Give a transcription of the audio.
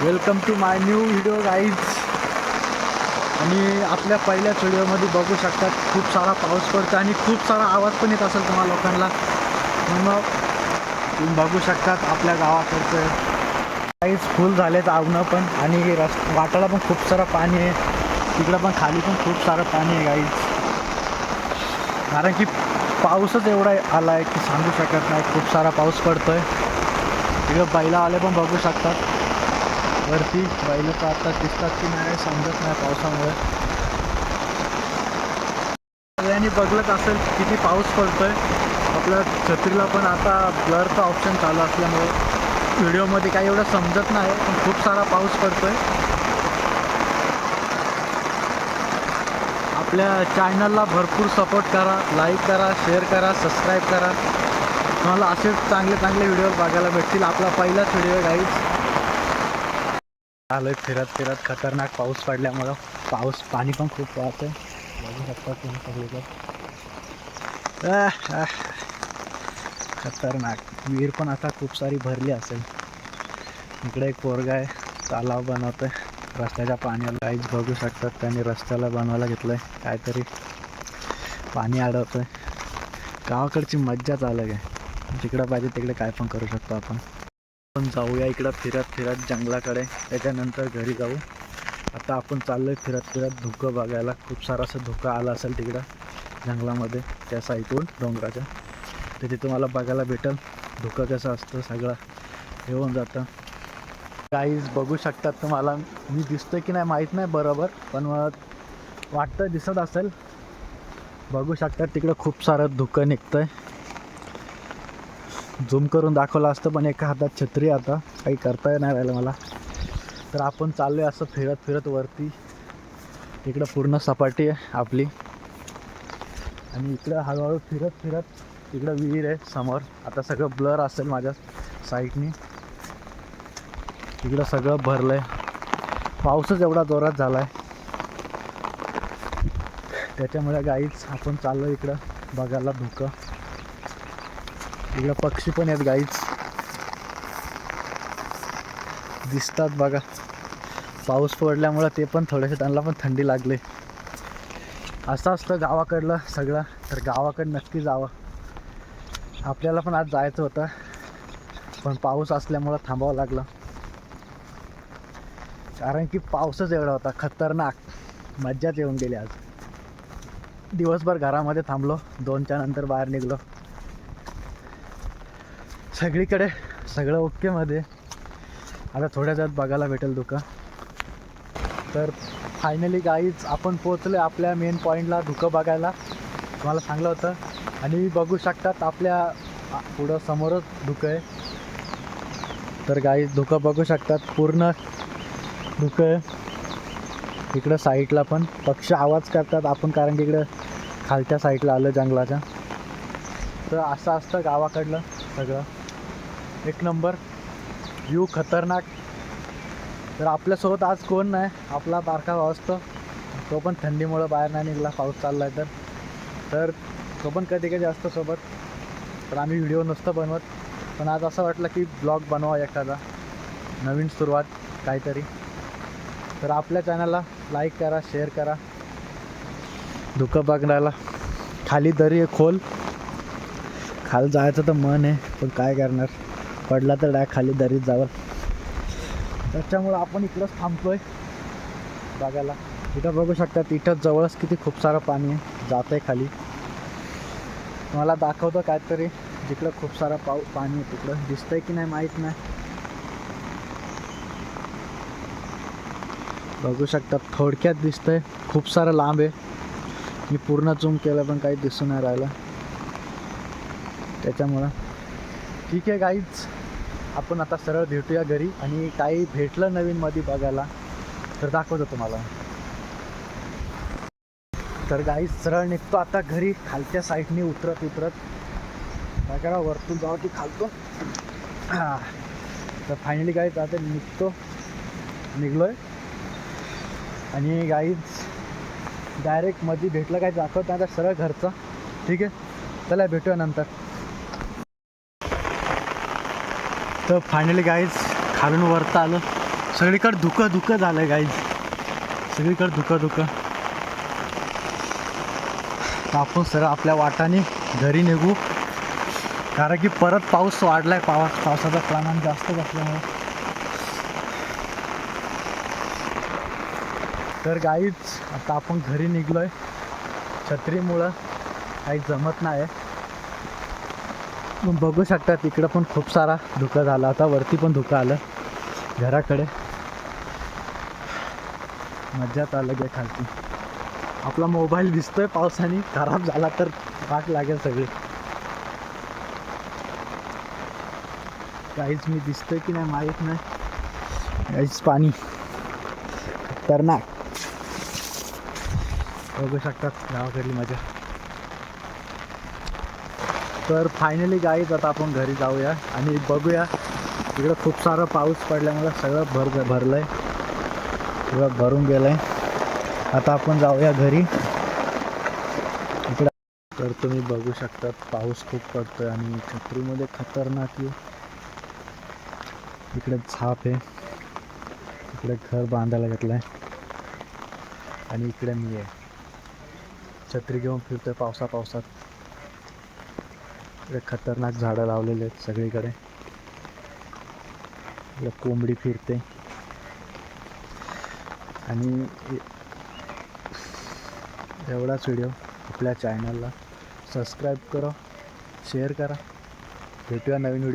Welcome to my new video guys. आणि आपल्या पहिल्याच व्हिडिओमध्ये बघू शकतात खूप सारा पाऊस पडतो आणि खूप सारा आवाज पण येत असेल तुम्हाला लोकांना. मग तुम्ही बघू शकतात आपल्या गावाकडचं काहीच फुल झालेत आवणं पण, आणि वाटाला पण खूप सारं पाणी आहे. तिकडं पण खाली पण खूप सारं पाणी आहे गाईज. कारण की पाऊसच एवढा आला आहे की सांगू शकत नाही. खूप सारा पाऊस पडतोय. तिकडं बैलावाले पण बघू शकतात वरती. बैल तर आता दिसतात की नाही समजत नाही पावसामुळे. सगळ्यांनी बघलंच असेल किती पाऊस पडतोय. आपल्या छत्रीला पण आता ब्लरचा ऑप्शन चालू असल्यामुळे व्हिडिओमध्ये काही एवढं समजत नाही, पण खूप सारा पाऊस पडतोय. आपल्या चॅनलला भरपूर सपोर्ट करा, लाईक करा, शेअर करा, सबस्क्राईब करा. तुम्हाला असेच चांगले चांगले व्हिडिओ बघायला भेटतील. आपला पहिलाच व्हिडिओ गाईज. आलोय फिरत फिरत. खतरनाक पाऊस पडल्यामुळं पाणी पण खूप वाहतंय. बघू शकता तुम्ही सगळीकडे. खतरनाक. विहीर पण आता खूप सारी भरली असेल. इकडे एक पोरगा आहे तलाव बनवतोय रस्त्याच्या पाण्याला. काहीच बघू शकतात त्यांनी रस्त्याला बनवायला घेतलंय काहीतरी. पाणी अडवतोय. गावाकडची मज्जाच अलग आहे. जिकडं पाहिजे तिकडे काय पण करू शकतो आपण. जाऊया इकडं फिरत फिरत जंगलाकडे, त्याच्यानंतर घरी जाऊ. आता आपण चाललोय फिरत फिरत धुकं बघायला. खूप सारं असं धुकं आलं असेल तिकडं जंगलामध्ये, त्या साईडून डोंगराच्या. तिथे तुम्हाला बघायला भेटेल धुकं कसं असतं. सगळं येऊन जातं. काहीच बघू शकतात तुम्हाला. मी दिसतोय की नाही माहीत नाही बरोबर, पण वाटतं दिसत असेल. बघू शकतात तिकडं खूप सारं धुकं निघतंय. झूम करून दाखवलं असतं पण एका हातात छत्री, आता काही करता नाही राहिलं मला. तर आपण चाललोय असं फिरत फिरत वरती. इकडं पूर्ण सपाटी आहे आपली, आणि इकडं हळूहळू फिरत फिरत तिकडं विहीर आहे समोर. आता सगळं ब्लर असेल माझ्या साईडनी. इकडं सगळं भरलंय. पाऊसच एवढा जोरात झाला आहे, त्याच्यामुळे गाईच आपण चाललो इकडं बघायला धुकं. इकडं पक्षी पण आहेत गाईच, दिसतात बघा. पाऊस पडल्यामुळं ते पण थोडेसे, त्यांना पण थंडी लागली. असं असतं गावाकडलं सगळं. तर गावाकडं नक्की जावं. आपल्याला पण आज जायचं होतं, पण पाऊस असल्यामुळं थांबावं लागलं. कारण की पाऊसच एवढा होता खतरनाक. मज्जाच येऊन गेली आज. दिवसभर घरामध्ये थांबलो, 2च्या नंतर बाहेर निघलो. सगळीकडे सगळं ओकेमध्ये. आता थोड्याच वेळात बघायला भेटेल धुकं. तर फायनली गाईज आपण पोचलो आपल्या मेन पॉईंटला धुकं बघायला. तुम्हाला सांगलं होतं. आणि बघू शकतात आपल्या पुढं समोरच धुकं आहे. तर गाईज धुकं बघू शकतात, पूर्ण धुकं आहे. इकडं साईडला पण पक्षी आवाज करतात आपण, कारण की इकडं खालच्या साईडला आलं जंगलाच्या. तर असं असतं गावाकडलं सगळं. एक नंबर व्ह्यू, खतरनाक. तर आपल्यासोबत आज कोण नाही, आपला बारका भाऊ असतो. तो पण थंडीमुळं बाहेर नाही निघाला, पाऊस चालला आहे तर तो पण कधी कधी असतो सोबत. तर आम्ही व्हिडिओ नसतो बनवत, पण आज असं वाटलं की ब्लॉग बनवा एखादा, नवीन सुरुवात काहीतरी. तर आपल्या चॅनलला लाईक करा, शेअर करा. धुकं बघायला. खाली दरी आहे खोल. खाली जायचं तर मन आहे, पण काय करणार, पडला तर डाय खाली दरीत जावं. त्याच्यामुळं आपण इकडंच थांबतोय बघायला. इथं बघू शकतात, इथं जवळच किती खूप सारं पाणी आहे, जात आहे खाली. मला दाखवतो काहीतरी जिकडं खूप सारा पाणी आहे. तिकडं दिसतंय की नाही माहीत नाही. बघू शकतात थोडक्यात दिसतंय, खूप सारं लांब आहे. मी पूर्ण झूम केलं पण काही दिसून नाही राहिलं, त्याच्यामुळं. ठीक आहे गाईज, आपण आता सरळ भेटूया घरी. आणि काही भेटलं नवीन मध्ये बघायला तर दाखवतो तुम्हाला. तर गाईज सरळ निघतो आता घरी, खालच्या साईडने उतरत काय करा, वरतून जावं की खालतो. तर फायनली गाईज आता निघलोय. आणि गाईज डायरेक्ट मध्ये भेटलं काय दाखवत नाही, आता सरळ घरचं. ठीक आहे, चला भेटूया नंतर. तर फायनली गाईज खालून वरता आलो. सगळीकडे धुकं धुकं झालंय गाईज, सगळीकडे धुकं धुकं. तर आपण सरळ आपल्या वाटाने घरी निघू, कारण की परत पाऊस वाढलाय. पावसाचं प्रमाण जास्त असल्यामुळे. तर गाईज आता आपण घरी निघलोय. छत्रीमुळं काही जमत नाही. बघू शकता तिकडं पण खूप सारा धुकं झाला. आता वरती पण धुकं आलं घराकडे. मज्जाच आलं गे खालती. आपला मोबाईल दिसतोय पावसाने खराब झाला तर पाक लागेल सगळे. काहीच मी दिसतोय की नाही माहीत नाही. काहीच पाणी खतरनाक. बघू शकतात गावाकडली मजा. तर फायनली गाईज आता आपण घरी जाऊया आणि बघूया. इकडं खूप सारा पाऊस पडल्यामुळे सगळं भरलंय, सगळं भरून गेलंय. आता आपण जाऊया घरी. इकडं तर तुम्ही बघू शकतात पाऊस खूप पडतोय आणि छत्रीमध्ये खतरनाक आहे. इकडे झाप आहे, इकडे घर बांधायला घेतलंय आणि इकडे मी आहे छत्री घेऊन फिरतोय पावसात. इकडे खतरनाक झाडं लावलेले आहेत सगळीकडे. इकडे कोंबडी फिरते आणि एवढाच व्हिडिओ. आपल्या चॅनलला सबस्क्राईब करा, शेअर करा. भेटूया नवीन व्हिडिओ.